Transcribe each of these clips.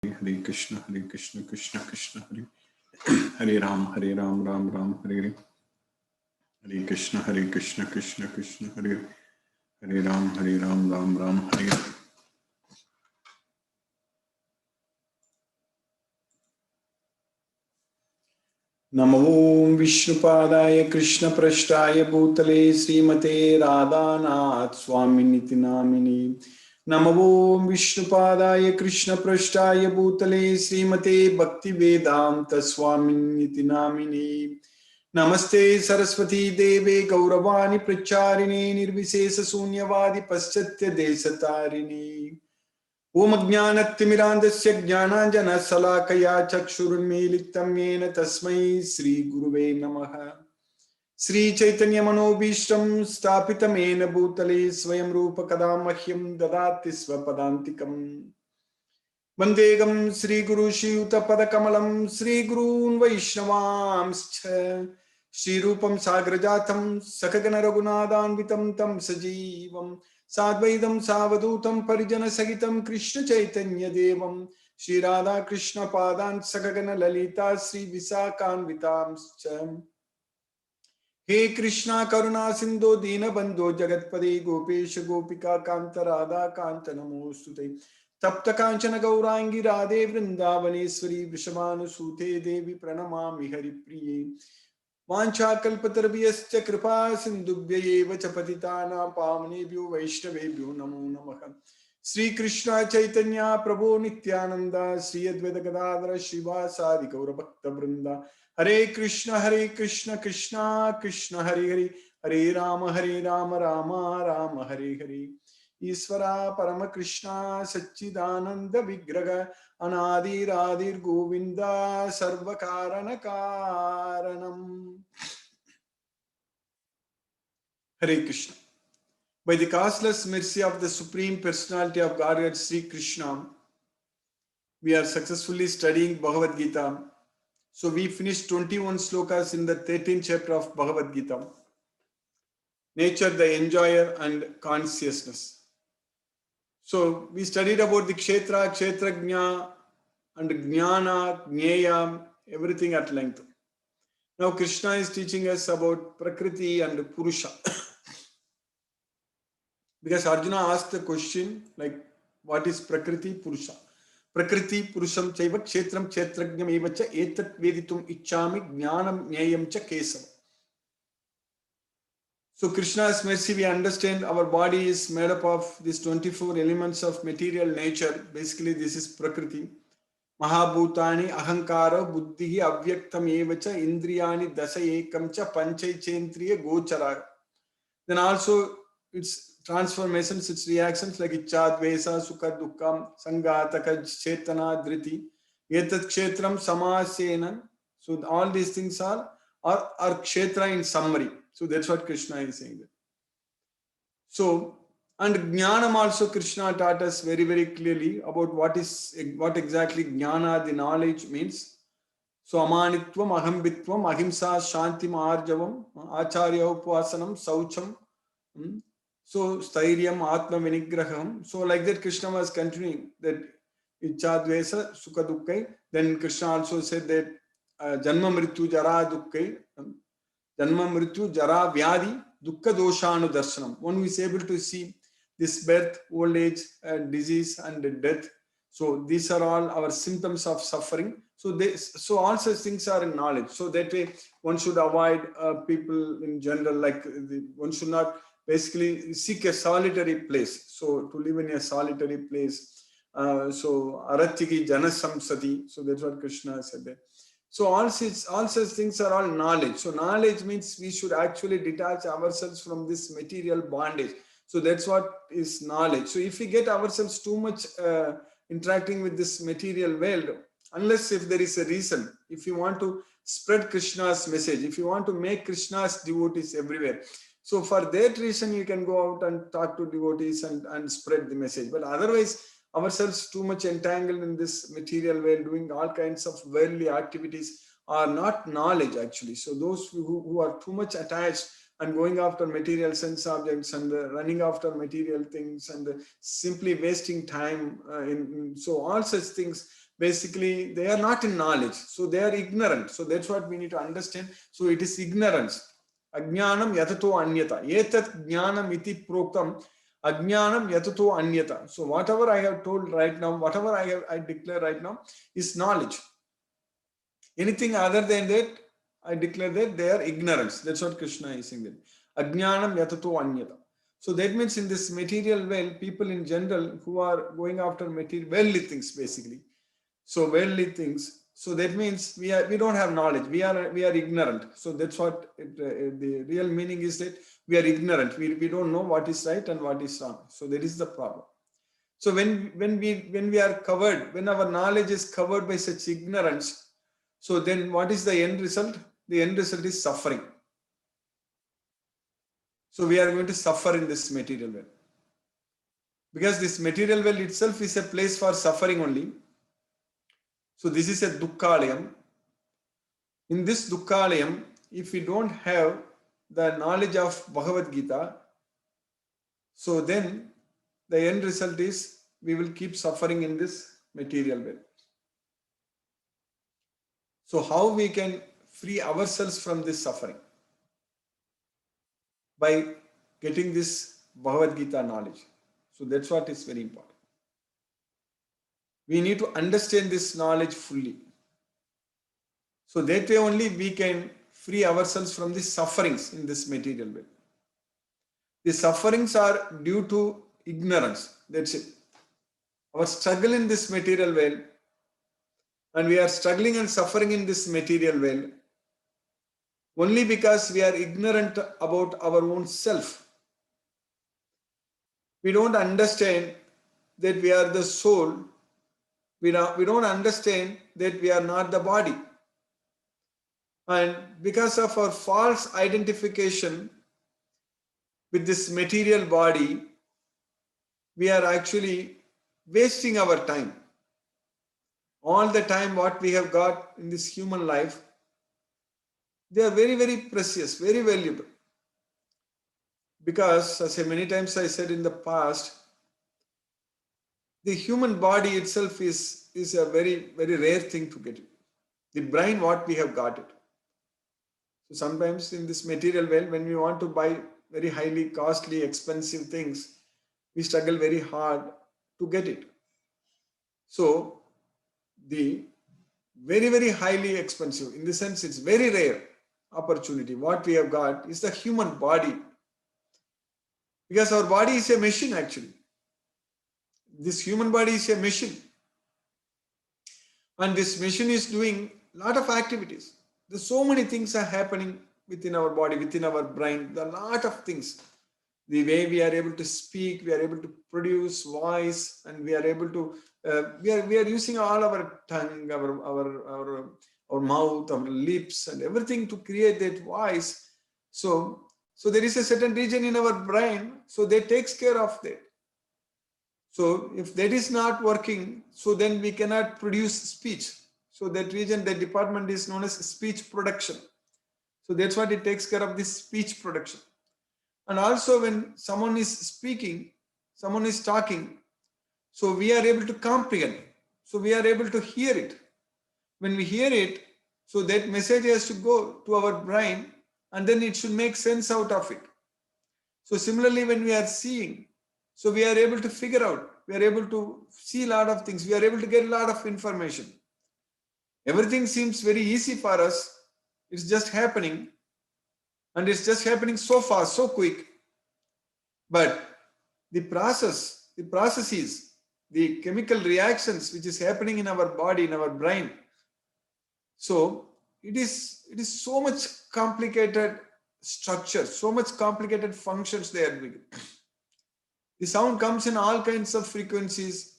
Hare Krishna, Krishna Krishna, Hare Ram, Ram Ram, Hare Hare. Hare Krishna, Krishna Krishna, Hare Ram, Ram Ram, Hare Hare. Namo Vishnupadaya Krishna Prashtaya Bhutale Srimate Radhanath Swaminiti Namini. Namo Vishnupadaya Krishna Prashtaya Bhutale Srimate Bhakti Vedanta Swaminiti Namini. Namaste Saraswati Deve Gauravani Pracharini Nirvisesa Sunyavadi Paschatya Desatarini. Om Ajnanatimirandasya Jnananjana Salakaya Chakshurunmilitam Yena Tasmai Sri Guruve Namaha. Sri Chaitanya Manobhishtam Stapitamena Bhutale Swayam Rupa Kadamahyam Dadati Swapadantikam. Vandegam Sri Guru Shiyuta Padakamalam Sri Gurun Vaishnavamscha Shri Rupam Sagrajatam Sakagana Raghunadanvitam Tam Sajivam Sadvaidam Savadutam Parijana Sagitam Krishna Chaitanya Devam Shri Radha Krishna Padan Sakagana Lalita Sri Visakanvitamscha. He Krishna Karuna Sindhu Dina Bandhu Jagatpade Gopesha Gopika Kanta Radha Kanta Namostute Tapta Kanchana Gaurangi Radhe Vrindavaneshwari Vishamanu Sute Devi Pranamami Hari Priye Vancha Kalpatarviyascha Kripa Sindhubhya Eva Chapatitana Pavanebhyo Vaishnavebhyo Namo Namaha. Sri Krishna Chaitanya Prabhu Nityananda Sri Advaita Gadadhara Srivasadi Gaura Bhakta Vrinda. Hare Krishna Krishna Krishna Hare Hare Hare Rama Rama Rama Hare Hare. Isvara Parama Krishna Satchidananda Vigraha Anadi Radhir Govinda Sarvakarana Karanam. Hare Krishna. By the causeless mercy of the Supreme Personality of Godhead Sri Krishna, we are successfully studying Bhagavad Gita. So we finished 21 slokas in the 13th chapter of Bhagavad Gita. Nature, the enjoyer, and consciousness. So we studied about the Kshetra, Kshetrajna, and Jnana, Jnaya, everything at length. Now Krishna is teaching us about Prakriti and Purusha. Because Arjuna asked the question like, what is Prakriti, Purusha? Prakriti Purusham Chaiva Kshetram Kshetrajnam Evacha Etat Veditum Ichami Jnanam Nyayam Cha Kesava. So Krishna's mercy, we understand our body is made up of these 24 elements of material nature. Basically, this is Prakriti. Mahabhutani Ahankara Buddhi Avyaktam Evacha Indriyani Dasa Ekam Cha Panchaichendriya Gochara. Then also its transformations, its reactions like Ichcha, Dvesa, Sukha, Dukkam, Sangataka, Chetana, Dhriti, Etat Kshetram, Samasena. So all these things are Kshetra in summary. So that's what Krishna is saying. So, and Jnanam also Krishna taught us very, very clearly about what exactly Jnana, the knowledge, means. So Amanitvam, Ahambitvam, Ahimsa, Shantim, Arjavam, Acharya Upasanam, Saucham. So Stairyam, Atma Vinigraham. So like that Krishna was continuing that Ichcha, Dvesa, Sukha, Dukkai. Then Krishna also said that Janma Mrityu Jara Dukkai. Janma Mrityu Jara Vyadi Dukkha Doshanu Darshanam. One who is able to see this birth, old age, disease and death. So these are all our symptoms of suffering. So all such things are in knowledge. So that way one should avoid people in general, like one should not basically seek a solitary place. So to live in a solitary place. So Aratyaki Janasamsati. So that's what Krishna said there. So all such things are all knowledge. So knowledge means we should actually detach ourselves from this material bondage. So that's what is knowledge. So if we get ourselves too much interacting with this material world, unless if there is a reason, if you want to spread Krishna's message, if you want to make Krishna's devotees everywhere, so for that reason you can go out and talk to devotees and spread the message. But otherwise, ourselves too much entangled in this material world, doing all kinds of worldly activities are not knowledge actually. So those who are too much attached and going after material sense objects and running after material things and simply wasting time so all such things, basically they are not in knowledge, so they are ignorant. So that's what we need to understand. So it is ignorance. Ajnanam yatato anyata. Etat jnanam iti proktam. Ajnanam yatato anyata. So whatever I have told right now, whatever I declare right now is knowledge. Anything other than that, I declare that they are ignorance. That's what Krishna is saying. Ajnanam yatato anyata. So that means in this material world, people in general who are going after material, worldly things basically. So worldly things. So that means we don't have knowledge. We are ignorant. So that's what the real meaning is, that we are ignorant. We don't know what is right and what is wrong. So that is the problem. So when we are covered, when our knowledge is covered by such ignorance, so then what is the end result? The end result is suffering. So we are going to suffer in this material world. Because this material world itself is a place for suffering only. So this is a dukkhalayam. In this dukkhalayam, if we don't have the knowledge of Bhagavad Gita, so then the end result is we will keep suffering in this material world. So how we can free ourselves from this suffering? By getting this Bhagavad Gita knowledge. So that's what is very important. We need to understand this knowledge fully. So that way only we can free ourselves from the sufferings in this material world. The sufferings are due to ignorance. That's it. Our struggle in this material world, and we are struggling and suffering in this material world only because we are ignorant about our own self. We don't understand that we are the soul. We don't understand that we are not the body. And because of our false identification with this material body, we are actually wasting our time. All the time what we have got in this human life, they are very, very precious, very valuable. Because, as many times I said in the past, the human body itself is a very, very rare thing to get it. The brain, what we have got it. So sometimes in this material world, when we want to buy very highly costly, expensive things, we struggle very hard to get it. So the very, very highly expensive, in the sense it's very rare opportunity, what we have got is the human body. Because our body is a machine actually. This human body is a machine. And this machine is doing a lot of activities. There's so many things are happening within our body, within our brain, a lot of things. The way we are able to speak, we are able to produce voice, and we are able to, we are using all our tongue, our mouth, our lips, and everything to create that voice. So there is a certain region in our brain, so that takes care of that. So if that is not working, so then we cannot produce speech. So that region, that department is known as speech production. So that's what it takes care of, this speech production. And also when someone is speaking, someone is talking, so we are able to comprehend. So we are able to hear it. When we hear it, so that message has to go to our brain, and then it should make sense out of it. So similarly, when we are seeing, so we are able to figure out, we are able to see a lot of things, we are able to get a lot of information. Everything seems very easy for us. It's just happening, and it's just happening so fast, so quick. But the processes, the chemical reactions which is happening in our body, in our brain, so it is so much complicated structure, so much complicated functions they are doing. The sound comes in all kinds of frequencies.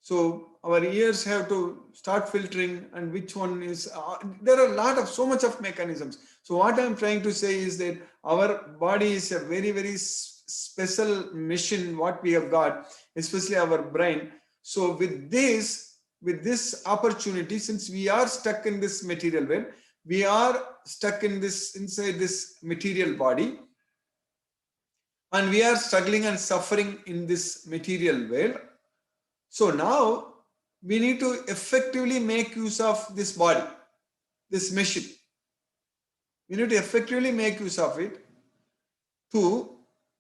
So our ears have to start filtering, and which one is, there are so much of mechanisms. So what I'm trying to say is that our body is a very, very special machine, what we have got, especially our brain. So with this opportunity, since we are stuck in this material world, we are stuck in inside this material body, and we are struggling and suffering in this material world. So now we need to effectively make use of this body, this machine. We need to effectively make use of it to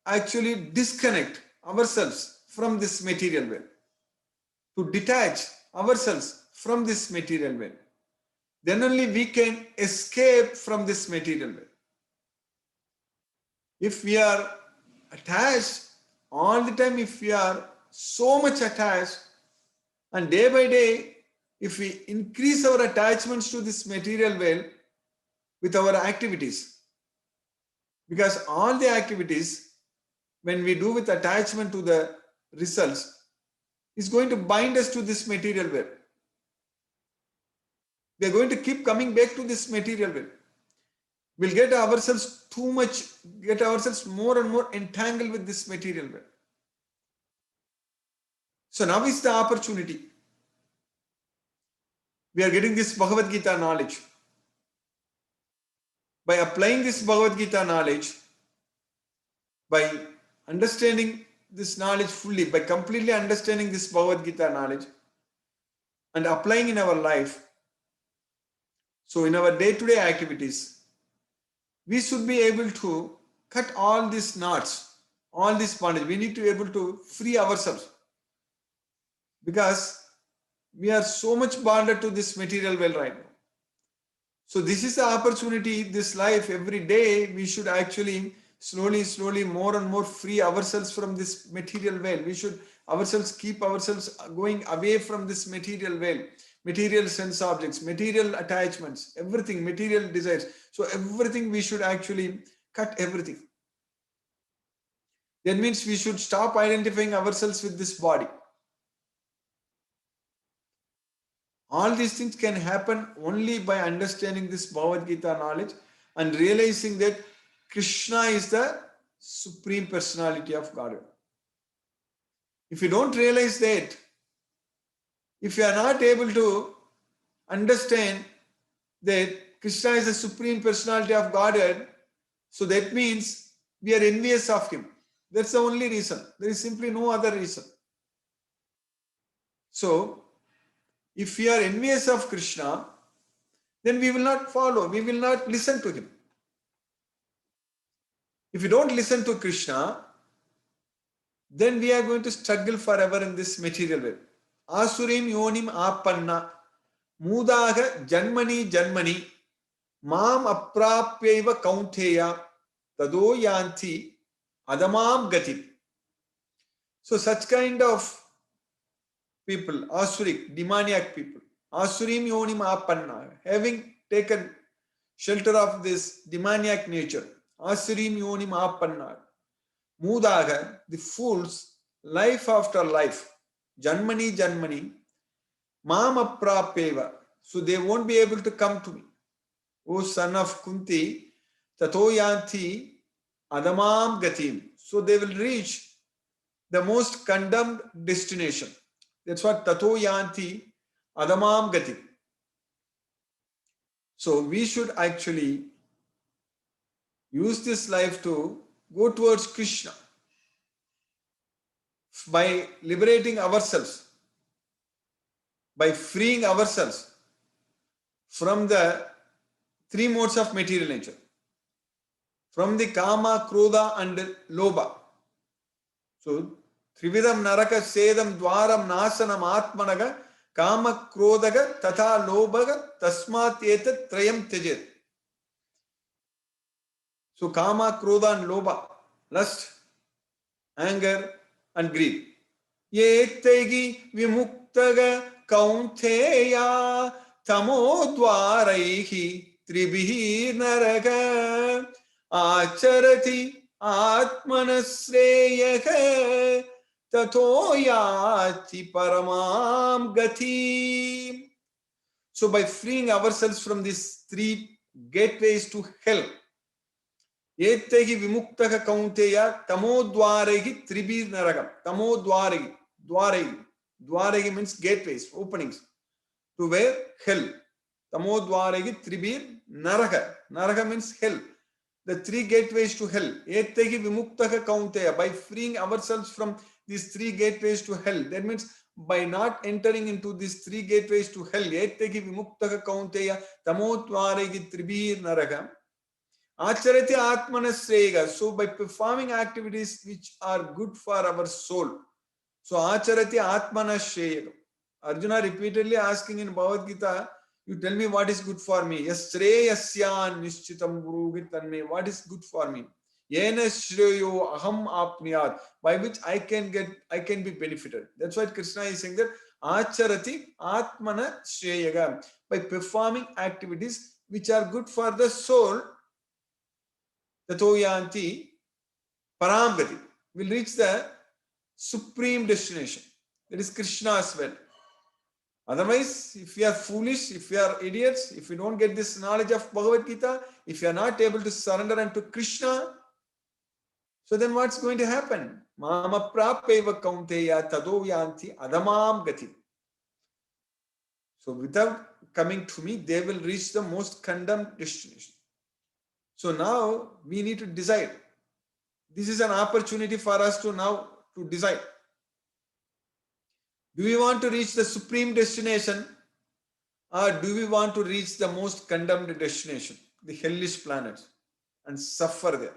actually disconnect ourselves from this material world, to detach ourselves from this material world. Then only we can escape from this material world. If we are attached all the time, if we are so much attached, and day by day, if we increase our attachments to this material world with our activities, because all the activities, when we do with attachment to the results, is going to bind us to this material world. We are going to keep coming back to this material world. We'll get ourselves more and more entangled with this material world. So now is the opportunity. We are getting this Bhagavad Gita knowledge. By applying this Bhagavad Gita knowledge, by understanding this knowledge fully, by completely understanding this Bhagavad Gita knowledge and applying in our life, so in our day-to-day activities, we should be able to cut all these knots, all this bondage. We need to be able to free ourselves, because we are so much bonded to this material world right now. So this is the opportunity, this life, every day we should actually slowly, more and more free ourselves from this material world. We should keep ourselves going away from this material world, material sense objects, material attachments, everything, material desires. So everything we should actually cut everything. That means we should stop identifying ourselves with this body. All these things can happen only by understanding this Bhagavad Gita knowledge and realizing that Krishna is the Supreme Personality of Godhead. If you don't realize that, if you are not able to understand that Krishna is the Supreme Personality of Godhead, so that means we are envious of him. That's the only reason. There is simply no other reason. So, if we are envious of Krishna, then we will not follow, we will not listen to him. If you don't listen to Krishna, then we are going to struggle forever in this material world. Asurim yonim apanna mudaga janmani mam aprapyaiva kaunteya tado yanti adamam gati. So such kind of people, Asurik, demoniac people, Asurim yonim apanna, having taken shelter of this demoniac nature, Asurim yonim apanna, Mudaga, the fools, life after life, Janmani, Mam aprapeva, so they won't be able to come to me. O son of Kunti, Tato yanti adamam gatim. So they will reach the most condemned destination. That's what Tato yanti adamam gatim. So we should actually use this life to go towards Krishna by liberating ourselves, by freeing ourselves from the three modes of material nature, from the kama, krodha and lobha. So, Trividam naraka sedam dwaram nasanam atmanaga kama krodhaga tata lobhaga tasmat etat trayam tyajet. So, kama, krodha and lobha, lust, anger and greed. Yetegi vimuktaga kaunteya tamodvaraihi tribihi naraga acharati atmanasreyaha tato yati paramam gati. So by freeing ourselves from these three gateways to hell, Ettehi vimuktaha kaunteya tamodvarehi tribir naragam. Dwarehi means gateways, openings. To where? Hell. Tamodvarehi tribir naraga. Naraga means hell. The three gateways to hell. Ettehi vimuktaha kaunteya. By freeing ourselves from these three gateways to hell. That means by not entering into these three gateways to hell, etegi vimuktaka kaunteya tamotvaregi tribir naraka, acharati atmanasrega. So by performing activities which are good for our soul, so acharati atmanasrega. Arjuna repeatedly asking in Bhagavad Gita, you tell me what is good for me. Yasreyasyan nishchitam bruvit tanme. What is good for me? Yena shreyo aham apniyat. By which I can be benefited. That's why Krishna is saying that acharati atmana shreyaga. By performing activities which are good for the soul, tato yanti paramgati. Will reach the supreme destination. That is Krishna's well. Otherwise, if we are foolish, if we are idiots, if we don't get this knowledge of Bhagavad Gita, if we are not able to surrender unto Krishna, so then what's going to happen? Mama prapeva kaunteya tado yanti adamam gati. So without coming to me, they will reach the most condemned destination. So now we need to decide. This is an opportunity for us to now to decide. Do we want to reach the supreme destination, or do we want to reach the most condemned destination, the hellish planets, and suffer there?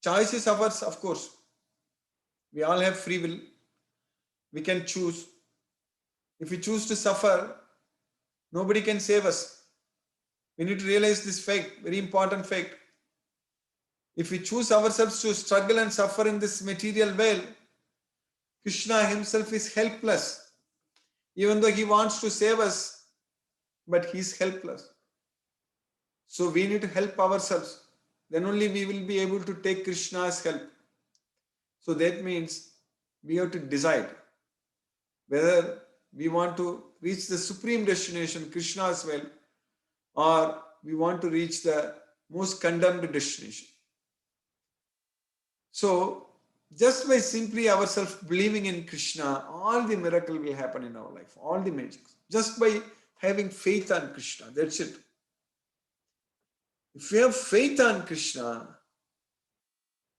Choice is ours, of course. We all have free will. We can choose. If we choose to suffer, nobody can save us. We need to realize this fact, very important fact. If we choose ourselves to struggle and suffer in this material world, Krishna himself is helpless. Even though he wants to save us, but he is helpless. So we need to help ourselves. Then only we will be able to take Krishna's help. So that means we have to decide whether we want to reach the supreme destination, Krishna's well, or we want to reach the most condemned destination. So just by simply ourselves believing in Krishna, all the miracle will happen in our life, all the magic. Just by having faith on Krishna, that's it. If we have faith on Krishna,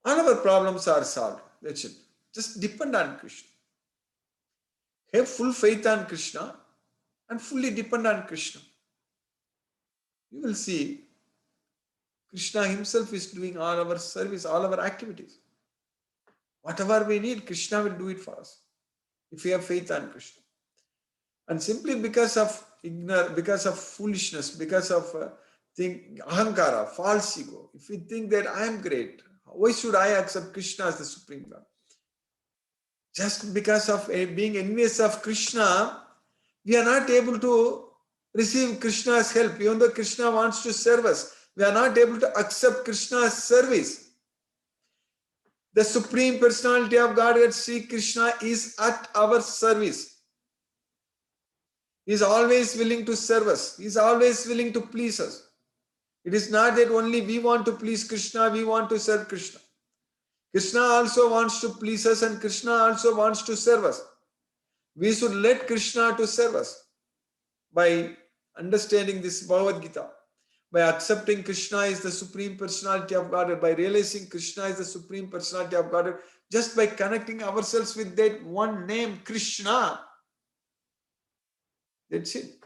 all our problems are solved. That's it. Just depend on Krishna. Have full faith on Krishna and fully depend on Krishna. You will see Krishna himself is doing all our service, all our activities. Whatever we need, Krishna will do it for us if we have faith on Krishna. And simply because of ignorance, because of foolishness, because of ahankara, false ego, if we think that I am great, why should I accept Krishna as the Supreme Lord? Just because of being envious of Krishna, we are not able to receive Krishna's help. Even though Krishna wants to serve us, we are not able to accept Krishna's service. The Supreme Personality of Godhead, Sri Krishna, is at our service. He is always willing to serve us. He is always willing to please us. It is not that only we want to please Krishna, we want to serve Krishna. Krishna also wants to please us, and Krishna also wants to serve us. We should let Krishna to serve us by understanding this Bhagavad Gita, by accepting Krishna is the Supreme Personality of Godhead, by realizing Krishna is the Supreme Personality of Godhead, just by connecting ourselves with that one name, Krishna. That's it.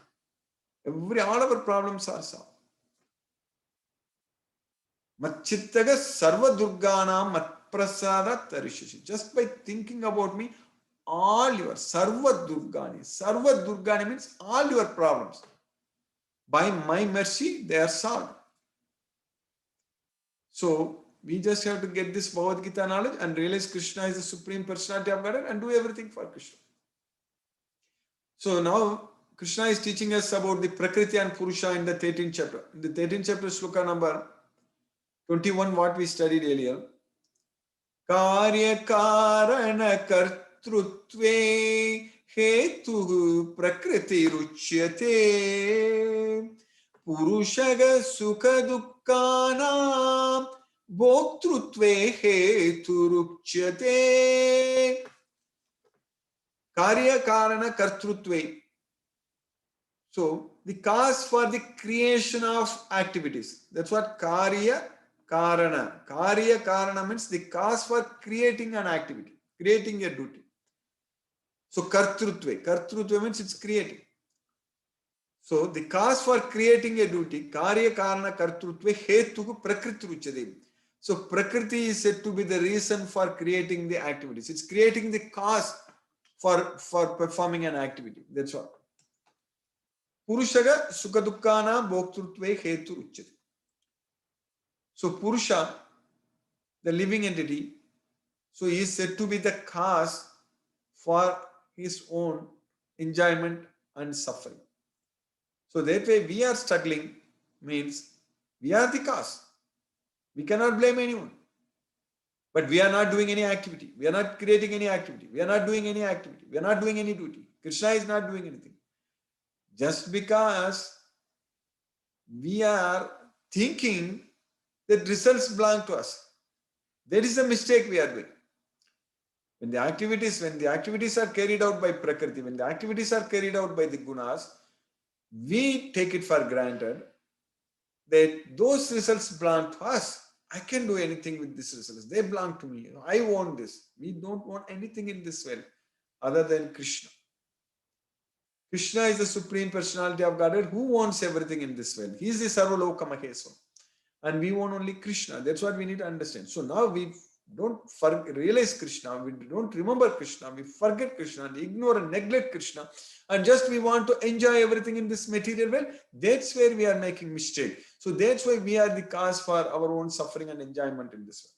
All our problems are solved. Machittaga sarva durgana matprasada tarishashi. Just by thinking about me, all your sarva durgani means all your problems, by my mercy, they are solved. So we just have to get this Bhagavad Gita knowledge and realize Krishna is the Supreme Personality of Godhead and do everything for Krishna. So now Krishna is teaching us about the Prakriti and Purusha in the 13th chapter. In the 13th chapter, Shloka number 21, what we studied earlier. Karya Karana Kartrutve Hetu Prakriti Ruchyate Purushaga Sukha Dukkana Bhoktrutve Hetu Ruchyate. Karya Karana Kartrutve. So the cause for the creation of activities. That's what Karya Karana. Karya Karana means the cause for creating an activity, creating a duty. So kartrutve means it's creating. So the cause for creating a duty, karya karana kartrutve hetu prakriti uchyate. So prakriti is said to be the reason for creating the activities. It's creating the cause for performing an activity. That's all. Purushaga sukhadukkana bhoktrutve hetu uchyate. So Purusha, the living entity, so he is said to be the cause for his own enjoyment and suffering. So that way we are struggling means we are the cause. We cannot blame anyone. But we are not doing any activity. We are not creating any activity. We are not doing any activity. We are not doing any duty. Krishna is not doing anything. Just because we are thinking that results belong to us. That is a mistake we are doing. When the activities are carried out by Prakriti, when the activities are carried out by the gunas, we take it for granted that those results belong to us. I can do anything with these results. They belong to me. I want this. We don't want anything in this world other than Krishna. Krishna is the Supreme Personality of Godhead who wants everything in this world. He is the Sarvaloka Maheswara. And we want only Krishna. That's what we need to understand. So now we don't realize Krishna, we don't remember Krishna, we forget Krishna, we ignore and neglect Krishna, and just we want to enjoy everything in this material world. That's where we are making mistake. So that's why we are the cause for our own suffering and enjoyment in this world.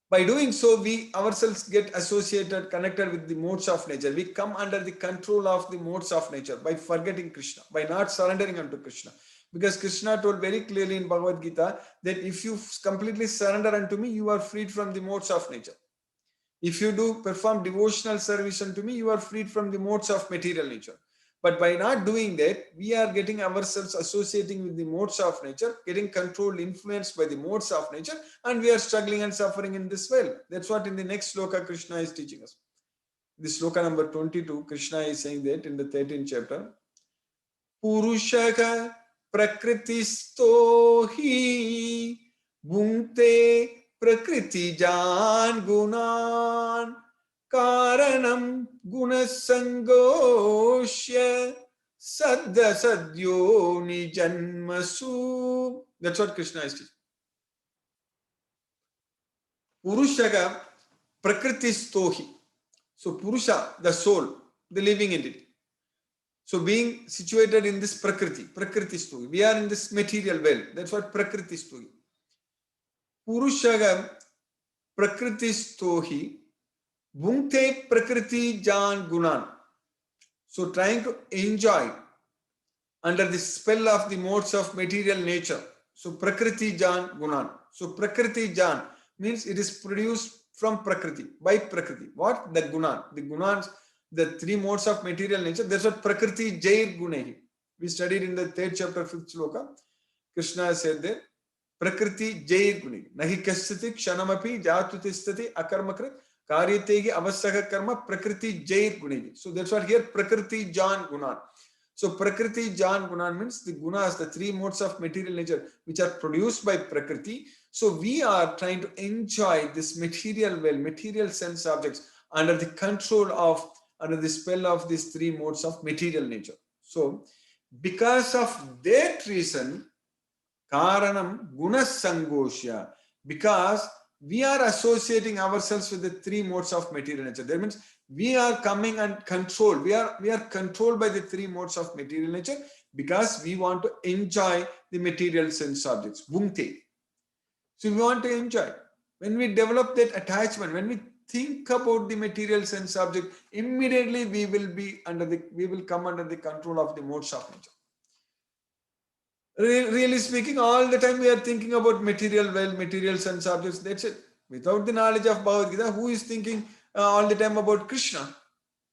By doing so, we ourselves get associated, connected with the modes of nature. We come under the control of the modes of nature by forgetting Krishna, by not surrendering unto Krishna. Because Krishna told very clearly in Bhagavad Gita that if you completely surrender unto me, you are freed from the modes of nature. If you do perform devotional service unto me, you are freed from the modes of material nature. But by not doing that, we are getting ourselves associating with the modes of nature, getting controlled, influenced by the modes of nature, and we are struggling and suffering in this world. That's what in the next sloka Krishna is teaching us. This sloka number 22, Krishna is saying that in the 13th chapter. Purushaka prakritisto hi bhunte prakriti jan gunan karanam gunasangosya sadda sadyo nijanmasu. That's what Krishna is teaching. Purushaka prakritisto hi. So Purusha, the soul, the living entity. So being situated in this Prakriti Stohi. We are in this material world. That's what Prakriti Stohi. Purushaga Prakriti Stohi Bhunte Prakriti Jan Gunan. So trying to enjoy under the spell of the modes of material nature. So Prakriti Jan Gunan. So Prakriti Jan means it is produced from Prakriti, by Prakriti. What? The Gunan. The Gunans, the three modes of material nature. That's what Prakriti Jair Gunehi. We studied in the 3rd chapter, 5th sloka. Krishna said there, Prakriti Jair Gunehi. Nahi kasyati kshanamapi jatutistati akarmakrit karyategi avasaka karma Prakriti Jair Gunehi. So that's what here Prakriti Jan Gunan. So Prakriti Jan Gunan means the gunas, the three modes of material nature which are produced by Prakriti. So we are trying to enjoy this material world, material sense objects under the control of, under the spell of these three modes of material nature. So because of that reason, Karanam Gunasangosya, because we are associating ourselves with the three modes of material nature. That means we are coming and controlled. We are controlled by the three modes of material nature because we want to enjoy the material sense objects. Bhunte. So we want to enjoy. When we develop that attachment, when we think about the material sense object, immediately we will come under the control of the modes of nature. Really speaking, all the time we are thinking about material world, material sense objects. That's it. Without the knowledge of Bhagavad Gita, who is thinking all the time about Krishna?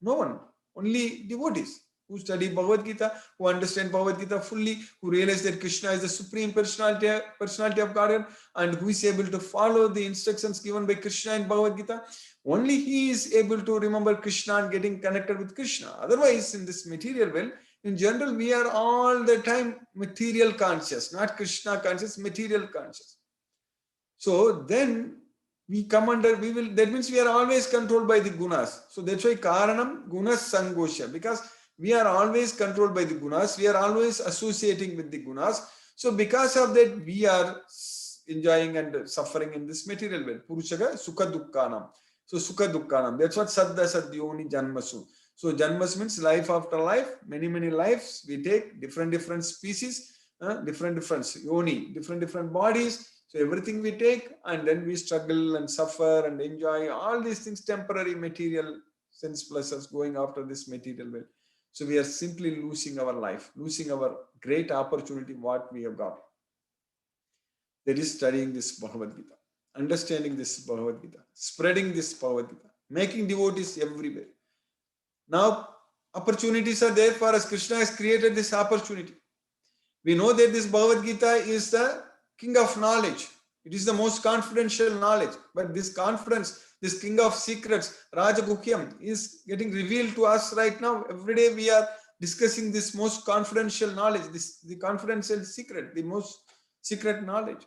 No one. Only devotees who study Bhagavad Gita, who understand Bhagavad Gita fully, who realize that Krishna is the supreme personality of Godhead, and who is able to follow the instructions given by Krishna in Bhagavad Gita. Only he is able to remember Krishna and getting connected with Krishna. Otherwise, in this material world, in general, we are all the time material conscious, not Krishna conscious, material conscious. So then we come under, we will, that means we are always controlled by the gunas. So that's why Karanam Gunas Sangosha, because we are always controlled by the gunas, we are always associating with the gunas. So because of that, we are enjoying and suffering in this material world. Purushaga Sukha Dukkanam. So Sukha Dukkanam. That's what Saddha Sadhyoni Janmasu. So Janmas means life after life, many lives we take, different species, different yoni, different bodies. So everything we take, and then we struggle and suffer and enjoy all these things, temporary material sense pleasures, going after this material world. So we are simply losing our life, losing our great opportunity, what we have got. That is studying this Bhagavad Gita, understanding this Bhagavad Gita, spreading this Bhagavad Gita, making devotees everywhere. Now, opportunities are there for us. Krishna has created this opportunity. We know that this Bhagavad Gita is the king of knowledge. It is the most confidential knowledge. But this confidence, this king of secrets, Rajaguhyam, is getting revealed to us right now. Every day we are discussing this most confidential knowledge, the confidential secret, the most secret knowledge.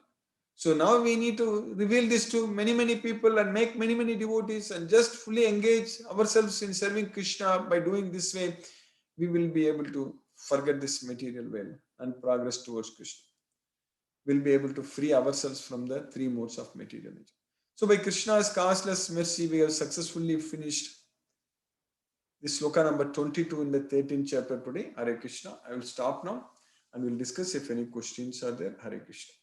So now we need to reveal this to many people and make many devotees, and just fully engage ourselves in serving Krishna. By doing this way, we will be able to forget this material world and progress towards Krishna. We'll be able to free ourselves from the three modes of material nature. So by Krishna's causeless mercy, we have successfully finished this sloka number 22 in the 13th chapter today. Hare Krishna. I will stop now and we'll discuss if any questions are there. Hare Krishna.